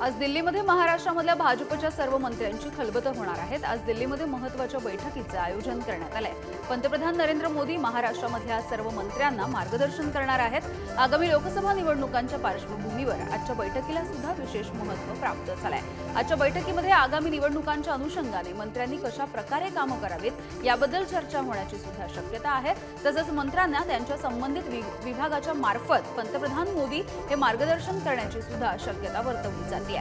आज दिल्लीमध्ये महाराष्ट्रामधल्या भाजपच्या सर्व मंत्र्यांची खलबतं होणार आहेत। आज दिल्लीमध्ये महत्त्वाच्या बैठकीचं आयोजन करण्यात आलंय। पंतप्रधान नरेंद्र मोदी महाराष्ट्रामधल्या सर्व मंत्र्यांना मार्गदर्शन करणार आहेत। आगामी लोकसभा निवडणुकांच्या पार्श्वभूमीवर आजच्या बैठकीला सुद्धा विशेष महत्त्व प्राप्त झालंय। आजच्या बैठकीमध्ये आगामी निवडणुकांच्या अनुषंगाने मंत्र्यांनी कशा प्रकारे कामं करावीत याबद्दल चर्चा होण्याची सुद्धा शक्यता आहे। तसंच मंत्र्यांना त्यांच्या संबंधित विभागाच्या मार्फत पंतप्रधान मोदी हे मार्गदर्शन करण्याची सुद्धा शक्यता वर्तवली जाते।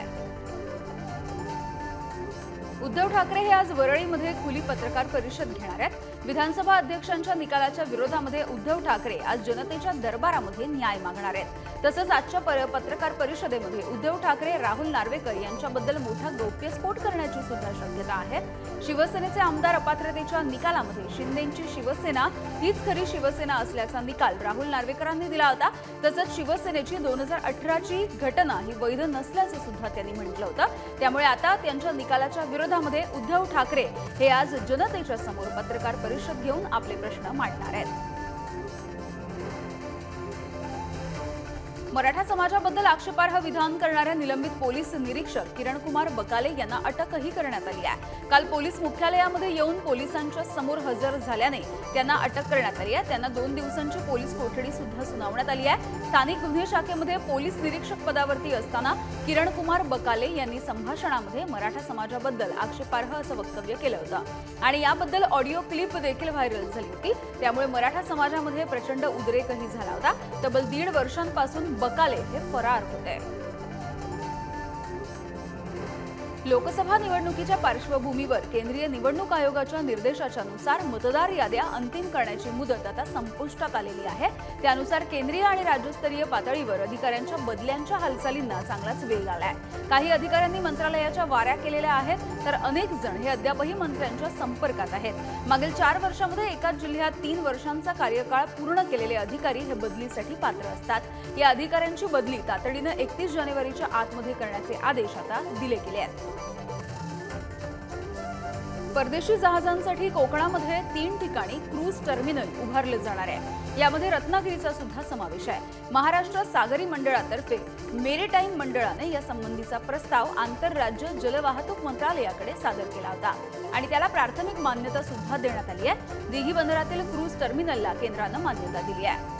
उद्धव ठाकरे हे आज वरळीमध्ये खुली पत्रकार परिषद घेणार आहेत। विधानसभा अध्यक्षांच्या निकालाच्या विरोधामध्ये उद्धव ठाकरे आज जनतेच्या दरबारामध्ये न्याय मागणार आहेत। तसंच आजच्या पत्रकार परिषदेमध्ये उद्धव ठाकरे राहुल नार्वेकर यांच्याबद्दल मोठा गौप्यस्फोट करण्याची सुद्धा शक्यता आहे। शिवसेनेचे आमदार अपात्रतेच्या निकालामध्ये शिंदेंची शिवसेना हीच खरी शिवसेना असल्याचा निकाल राहुल नार्वेकरांनी दिला होता। तसंच शिवसेनेची 2018ची घटना ही वैध नसल्याचं सुद्धा त्यांनी म्हटलं होतं। त्यामुळे आता त्यांच्या निकालाच्या विरोधामध्ये उद्धव ठाकरे हे आज जनतेच्या समोर पत्रकार परिषद घेऊन आपले प्रश्न मांडणार आहेत। मराठा समाजाबद्दल आक्षेपार्ह विधान करणाऱ्या निलंबित पोलीस निरीक्षक किरण कुमार बकाले यांना अटकही करण्यात आली आहे। काल पोलीस मुख्यालयामध्ये येऊन पोलिसांच्या समोर हजर झाल्याने त्यांना अटक करण्यात आली आहे। त्यांना 2 दिवसांची पोलीस कोठडी सुद्धा सुनावण्यात आली आहे। स्थानिक गुन्हे शाखेमध्ये पोलीस निरीक्षक पदावरती असताना किरण कुमार बकाले यांनी संभाषणामध्ये मराठा समाजाबद्दल आक्षेपार्ह असं वक्तव्य केलं होतं आणि याबद्दल ऑडिओ क्लिप देखील व्हायरल झाली होती। त्यामुळे मराठा समाजामध्ये प्रचंड उद्रेकही झाला होता। तब्बल 1.5 वर्षांपासून बकाले हे फरार होते। लोकसभा निवडणुकीच्या पार्श्वभूमीवर केंद्रीय निवडणूक आयोगाच्या निर्देशानुसार मतदार याद्या अंतिम करण्याची मुदत आता संपुष्टात आलेली आहे। त्यानुसार केंद्रीय आणि राज्यस्तरीय पातळीवर अधिकाऱ्यांच्या बदल्यांच्या हालचालींना चांगलाच वेग आलाय। काही अधिकाऱ्यांनी मंत्रालयाच्या वाऱ्या केलेल्या आहेत तर अनेक जण हे अद्यापही मंत्र्यांच्या संपर्कात आहेत। मागील 4 वर्षांमध्ये एकाच जिल्ह्यात 3 वर्षांचा कार्यकाळ पूर्ण केलेले अधिकारी हे बदलीसाठी पात्र असतात। या अधिकाऱ्यांची बदली तातडीने 31 जानेवारीच्या आतमध्ये करण्याचे आदेश आता दिले गेले आहेत। परदेशी जहाजांसाठी कोकणामध्ये 3 ठिकाणी क्रूज टर्मिनल उभारले जाणार आहे। यामध्ये रत्नागिरीचा सुद्धा समावेश आहे। महाराष्ट्र सागरी मंडळातर्फे मेरीटाईम मंडळाने या संबंधीचा प्रस्ताव आंतरराज्य जलवाहतूक मंत्रालयाकडे सादर केला होता आणि त्याला प्राथमिक मान्यता सुद्धा देण्यात आली आहे। दिघी बंदरातील क्रूज टर्मिनलला केंद्राने मान्यता दिली आहे।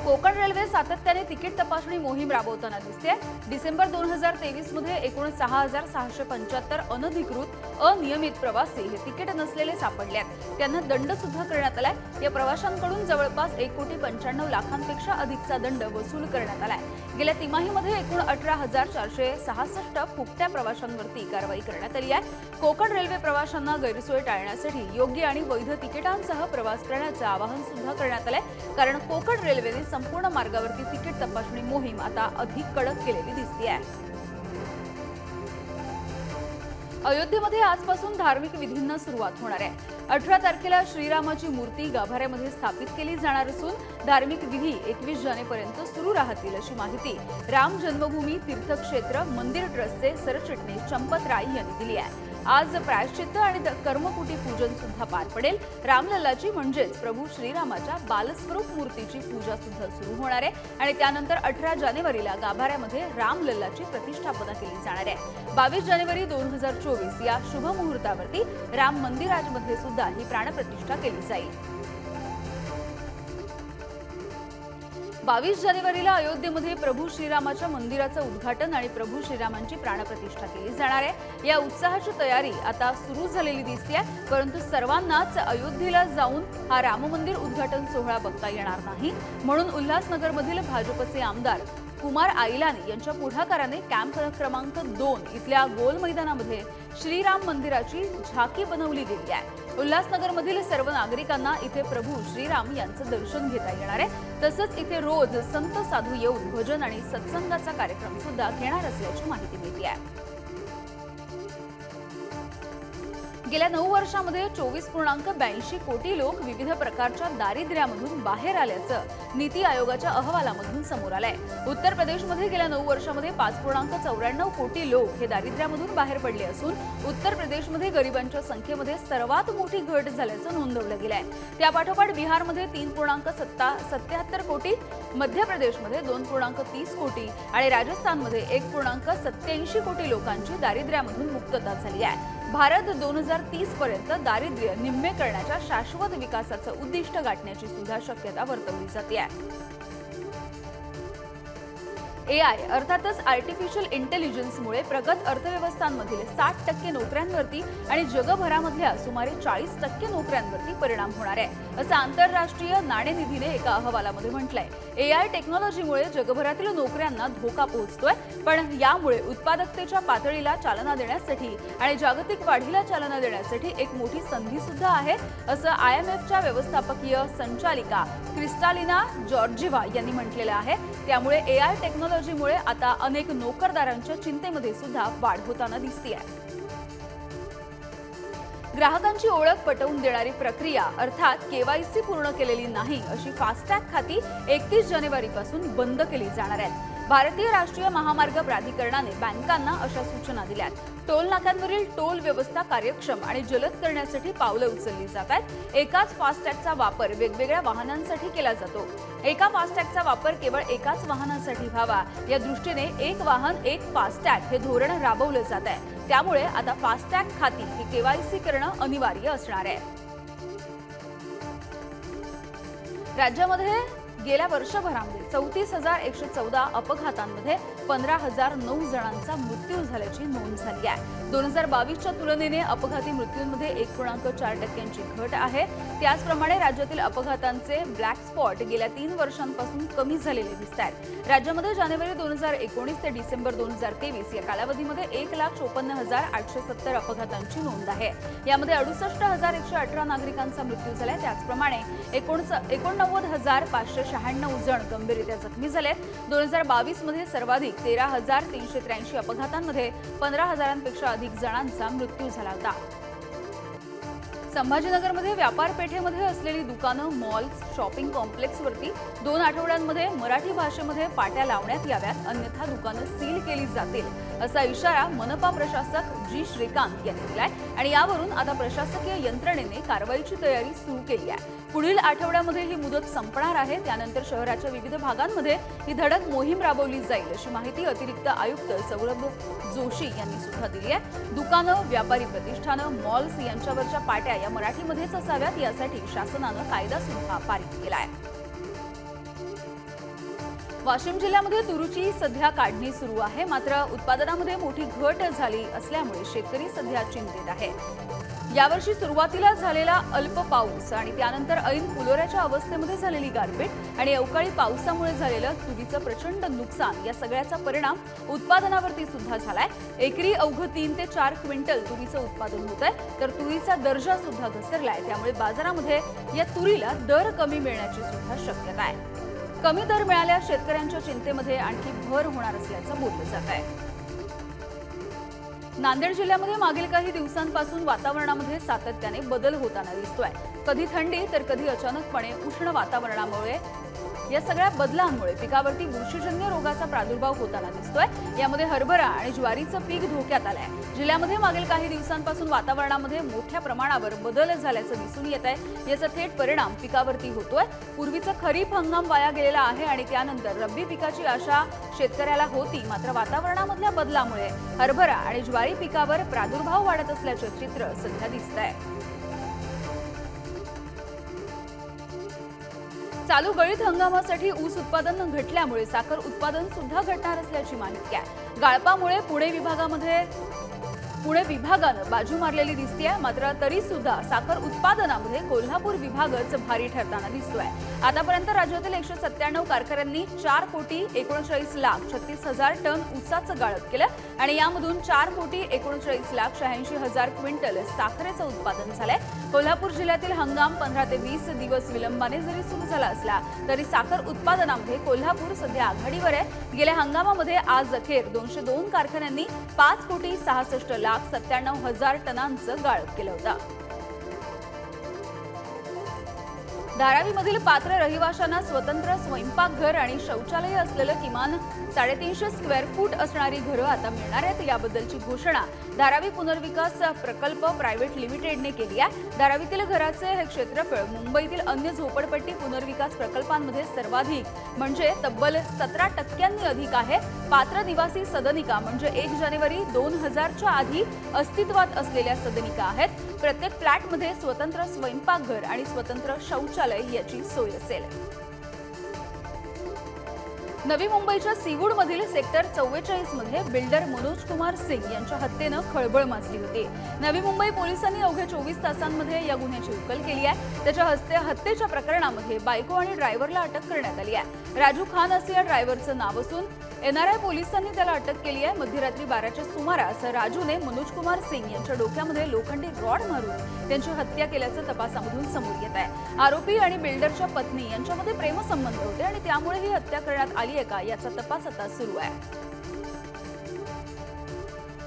कोकण रेल्वे सातत्याने तिकीट तपासणी मोहीम राबवताना दिसते। डिसेंबर 2023 मध्ये एकूण 6675 अनधिकृत अनियमित प्रवासी हे तिकीट नसलेले सापडले आहेत। त्यांना दंड सुद्धा करण्यात आलाय। या प्रवाशांकडून जवळपास 1,95 लाखांपेक्षा अधिकचा दंड वसूल करण्यात आलाय। गेल्या तिमाहीमध्ये एकूण 18,466 फुकट्या प्रवाशांवरती कारवाई करण्यात आली आहे। कोकण रेल्वे प्रवाशांना गैरसोय टाळण्यासाठी योग्य आणि वैध तिकिटांसह प्रवास करण्याचे आवाहन सुद्धा करण्यात आले, कारण कोकण रेल्वेने संपूर्ण मार्गावरती तिकीट तपासणी मोहीम आता अधिक कडक केलेली दिसते आहे। अयोध्येमध्ये आजपासून धार्मिक विधींना सुरुवात होणार आहे। 18 तारखेला श्रीरामाची मूर्ती गाभाऱ्यामध्ये स्थापित केली जाणार असून धार्मिक विधी 21 जानेपर्यंत सुरू राहतील अशी माहिती राम जन्मभूमी तीर्थक्षेत्र मंदिर ट्रस्टचे सरचिटणीस चंपत राय यांनी दिली आहे। आज प्रायश्चित्त आणि कर्मकुटी पूजन सुद्धा पार पडेल। रामलल्लाची म्हणजेच प्रभू श्रीरामाच्या बालस्वरूप मूर्तीची पूजा सुद्धा सुरू होणार आहे आणि त्यानंतर 18 जानेवारीला गाभाऱ्यामध्ये रामलल्लाची प्रतिष्ठापना केली जाणार आहे। 22 जानेवारी 2024 या शुभ मुहूर्तावरती राम मंदिरामध्ये सुद्धा ही प्राणप्रतिष्ठा केली जाईल। 22 जानेवारीला अयोध्येमध्ये प्रभू श्रीरामाच्या मंदिराचं उद्घाटन आणि प्रभू श्रीरामांची प्राणप्रतिष्ठा केली जाणार आहे। या उत्साहाची तयारी आता सुरू झालेली दिसते, परंतु सर्वांनाच अयोध्येला जाऊन हा राम मंदिर उद्घाटन सोहळा बघता येणार नाही। म्हणून उल्हासनगरमधील भाजपचे आमदार कुमार आईलानी यांच्या पुढाकाराने कॅम्प क्रमांक 2 इथल्या गोल मैदानामध्ये श्रीराम मंदिराची झाकी बनवली गेली आहे। उल्हासनगरमधील सर्व नागरिकांना इथे प्रभू श्रीराम यांचं दर्शन घेता येणार आहे। तसंच इथे रोज संत साधू येऊन भजन आणि सत्संगाचा कार्यक्रम सुद्धा घेणार असल्याची माहिती मिळते आहे। गेल्या 9 वर्षांमध्ये 24.82 कोटी लोक विविध प्रकारच्या दारिद्र्यामधून बाहेर आल्याचं नीती आयोगाच्या अहवालामधून समोर आलंय। उत्तर प्रदेशमध्ये गेल्या 9 वर्षांमध्ये 5.94 कोटी लोक हे दारिद्र्यामधून बाहेर पडले असून उत्तर प्रदेशमध्ये गरिबांच्या संख्येमध्ये सर्वात मोठी घट झाल्याचं नोंदवलं गेलंय। त्यापाठोपाठ बिहारमध्ये 3.77 कोटी, मध्य प्रदेशमध्ये 2.30 कोटी आणि राजस्थानमध्ये 1.87 कोटी लोकांची दारिद्र्यामधून मुक्तता झाली आहे। भारत 2030 पर्यंत दारिद्र्य निम्मे करण्याच्या शाश्वत विकासाचं उद्दिष्ट गाठण्याची सुद्धा शक्यता वर्तवली जाते आहे। AI अर्थातच आर्टिफिशियल इंटेलिजन्समुळे प्रगत अर्थव्यवस्थांमधील 60% नोकऱ्यांवरती आणि जगभरामधल्या सुमारे 40% नोकऱ्यांवरती परिणाम होणार आहे, असं आंतरराष्ट्रीय नाणेनिधीने एका अहवालामध्ये म्हटलंय। AI टेक्नॉलॉजीमुळे जगभरातील नोकऱ्यांना धोका पोहोचतोय, पण यामुळे उत्पादकतेच्या पातळीला चालना देण्यासाठी आणि जागतिक वाढीला चालना देण्यासाठी एक मोठी संधी सुद्धा आहे, असं IMFच्या व्यवस्थापकीय संचालिका क्रिस्टालिना जॉर्जिव्हा यांनी म्हटलेलं आहे। त्यामुळे AI टेक्नॉलॉजीमुळे आता अनेक नोकरदारांच्या चिंतेमध्ये सुद्धा वाढ होताना दिसते आहे। ग्राहकांची ओळख पटवून देणारी प्रक्रिया अर्थात KYC पूर्ण केलेली नाही अशी फास्टॅग खाती 31 जानेवारीपासून बंद केली जाणार आहेत। भारतीय राष्ट्रीय महामार्ग प्राधिकरणाने बँकांना अशा सूचना दिल्यात। टोल नाक्यांवरील टोल व्यवस्था कार्यक्षम आणि जलद करण्यासाठी पावलं उचलली जात आहेत। एकाच फास्टॅगचा वापर वेगवेगळ्या वाहनांसाठी केला जातो। एका फास्टॅगचा वापर केवळ एकाच वाहनासाठी व्हावा या दृष्टीने एक वाहन एक फास्टॅग हे धोरण राबवलं जात आहे। त्यामुळे आता फास्टॅग खाती ही KYC करणं अनिवार्य असणार आहे। राज्यामध्ये गेल्या वर्षभरामध्ये 34,114 अपघातांमध्ये 15,009 जणांचा मृत्यू झाल्याची नोंद झाली आहे। 2022च्या तुलनेने अपघाती मृत्यूंमध्ये 1.4% घट आहे। त्याचप्रमाणे राज्यातील अपघातांचे ब्लॅक स्पॉट गेल्या 3 वर्षांपासून कमी झालेले दिसत आहेत। राज्यामध्ये जानेवारी 2019 ते डिसेंबर 2023 या कालावधीमध्ये 1,54,870 अपघातांची नोंद आहे। यामध्ये 68,118 नागरिकांचा मृत्यू झालाय। त्याचप्रमाणे 89,596 जण गंभीररित्या जखमी झाले। 2022 मध्ये सर्वाधिक 13,383 अपघातांमध्ये 15,000पेक्षा अधिक जणांचा मृत्यू झाला होता। संभाजीनगरमध्ये व्यापार पेठेमध्ये असलेली दुकानं, मॉल्स, शॉपिंग कॉम्प्लेक्सवरती 2 आठवड्यांमध्ये मराठी भाषेमध्ये पाट्या लावण्यात याव्यात, अन्यथा दुकानं सील केली जातील असा इशारा मनपा प्रशासक जी श्रीकांत यांनी दिलाय आणि यावरून आता प्रशासकीय यंत्रणेने कारवाईची तयारी सुरू केली आहे। पुढील आठवड्यामध्ये ही मुदत संपणार आहे। त्यानंतर शहराच्या विविध भागांमध्ये ही धडक मोहीम राबवली जाईल अशी माहिती अतिरिक्त आयुक्त सौरभ जोशी यांनी सुद्धा दिली आहे। दुकानं, व्यापारी प्रतिष्ठानं, मॉल्स यांच्यावरच्या पाट्या या मराठीमध्येच असाव्यात यासाठी शासनानं कायदा सुद्धा पारित केला आहे। वाशिम जिल्ह्यामध्ये तुरीची सध्या काढणी सुरू आहे, मात्र उत्पादनामध्ये मोठी घट झाली असल्यामुळे शेतकरी सध्या चिंतेत आहे। यावर्षी सुरुवातीला झालेला अल्प पाऊस आणि त्यानंतर ऐन फुलोऱ्याच्या अवस्थेमध्ये झालेली गारपीट आणि अवकाळी पावसामुळे झालेलं तुरीचं प्रचंड नुकसान या सगळ्याचा परिणाम उत्पादनावरती सुद्धा झालाय। एकरी अवघं 3 ते 4 क्विंटल तुरीचं उत्पादन होत आहे, तर तुरीचा दर्जा सुद्धा घसरलाय। त्यामुळे बाजारामध्ये या तुरीला दर कमी मिळण्याची सुद्धा शक्यता आहे। कमी दर मिळाल्यास शेतकऱ्यांच्या चिंतेमध्ये आणखी भर होणार असल्याचं बोललं जात आहे। नांदेड जिल्ह्यामध्ये मागील काही दिवसांपासून वातावरणामध्ये सातत्याने बदल होताना दिसतोय। कधी थंडी तर कधी अचानकपणे उष्ण वातावरणामुळे या सगळ्या बदलांमुळे पिकावरती बुरशीजन्य रोगाचा प्रादुर्भाव होताना दिसतोय। यामध्ये हरभरा आणि ज्वारीचं पीक धोक्यात आलंय। जिल्ह्यामध्ये मागील काही दिवसांपासून वातावरणामध्ये मोठ्या प्रमाणावर बदल झाल्याचं दिसून येत आहे। याचा थेट परिणाम पिकावरती होतोय। पूर्वीचा खरीप हंगाम वाया गेलेला आहे आणि त्यानंतर रब्बी पिकाची आशा शेतकऱ्याला होती, मात्र वातावरणामधल्या बदलामुळे हरभरा आणि ज्वारी पिकावर प्रादुर्भाव वाढत असल्याचे चित्र सध्या दिसतंय। चालू गळीत हंगामासाठी ऊस उत्पादन घटल्यामुळे साखर उत्पादन सुद्धा घटणार असल्याची माहिती आहे। गाळपामुळे पुणे विभागानं बाजू मारलेली दिसतेय, मात्र तरी सुद्धा साखर उत्पादनामध्ये कोल्हापूर विभागच भारी ठरताना दिसतोय। आतापर्यंत राज्यातील 197 कारखान्यांनी 4,39,36,00,000 टन ऊसाचं गाळप केलं आणि यामधून 4,39,86,00,000 क्विंटल साखरेचं उत्पादन झालंय। कोल्हापूर जिल्ह्यातील हंगाम 15 ते 20 दिवस विलंबाने जरी सुरू झाला असला तरी साखर उत्पादनामध्ये कोल्हापूर सध्या आघाडीवर आहे। गेल्या हंगामामध्ये आज अखेर 202 कारखान्यांनी 5,66,00,000 1,97,000 टनांचं गाळप केलं होतं। धारावीमधील पात्र रहिवाशांना स्वतंत्र स्वयंपाकघर आणि शौचालय असलेलं किमान 350 स्क्वेअर फूट असणारी घरं आता मिळणार आहेत। याबद्दलची घोषणा धारावी पुनर्विकास प्रकल्प प्रायव्हेट लिमिटेडने केली आहे। धारावीतील घराचे हे क्षेत्रफळ मुंबईतील अन्य झोपडपट्टी पुनर्विकास प्रकल्पांमध्ये सर्वाधिक म्हणजे तब्बल 17% अधिक आहे। पात्र निवासी सदनिका म्हणजे 1 जानेवारी 2000च्या आधी अस्तित्वात असलेल्या सदनिका आहेत। प्रत्येक फ्लॅटमध्ये स्वतंत्र स्वयंपाकघर आणि स्वतंत्र शौचालय याची सोय असेल। नवी मुंबईच्या सीवूडमधील सेक्टर 44 मध्ये बिल्डर मनोज कुमार सिंग यांच्या हत्येनं खळबळ माजली होती। नवी मुंबई पोलिसांनी अवघ्या 24 तासांमध्ये या गुन्ह्याची उकल केली आहे। त्याच्या हत्येच्या प्रकरणामध्ये बायको आणि ड्रायव्हरला अटक करण्यात आली आहे। राजू खान असं या ड्रायव्हरचं नाव असून NRI पोलिसांनी त्याला अटक केली आहे। मध्यरात्री 12च्या सुमारास राजूने मनोज कुमार सिंग यांच्या डोक्यामध्ये लोखंडी रॉड मारून त्यांची हत्या केल्याचं तपासामधून समोर येत आहे। आरोपी आणि बिल्डरच्या पत्नी यांच्यामध्ये प्रेमसंबंध होते आणि त्यामुळे ही हत्या करण्यात आली आहे का याचा तपास आता सुरू आहे।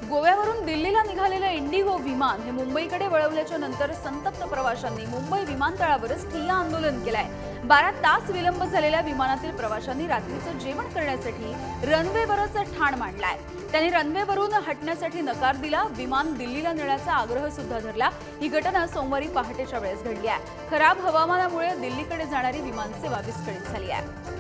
गोव्यावरून दिल्लीला निघालेलं इंडिगो विमान हे मुंबईकडे वळवल्याच्या नंतर संतप्त प्रवाशांनी मुंबई विमानतळावरच ठिय्या आंदोलन केलंय। 12 तास विलंब झालेल्या विमानातील प्रवाशांनी रात्रीचं जेवण करण्यासाठी रनवेवरच ठाण मांडलाय। त्यांनी रनवेवरून हटण्यासाठी नकार दिला। विमान दिल्लीला नेण्याचा आग्रह सुद्धा धरला। ही घटना सोमवारी पहाटेच्या वेळेस घडली आहे। खराब हवामानामुळे दिल्लीकडे जाणारी विमानसेवा विस्कळीत झाली आहे।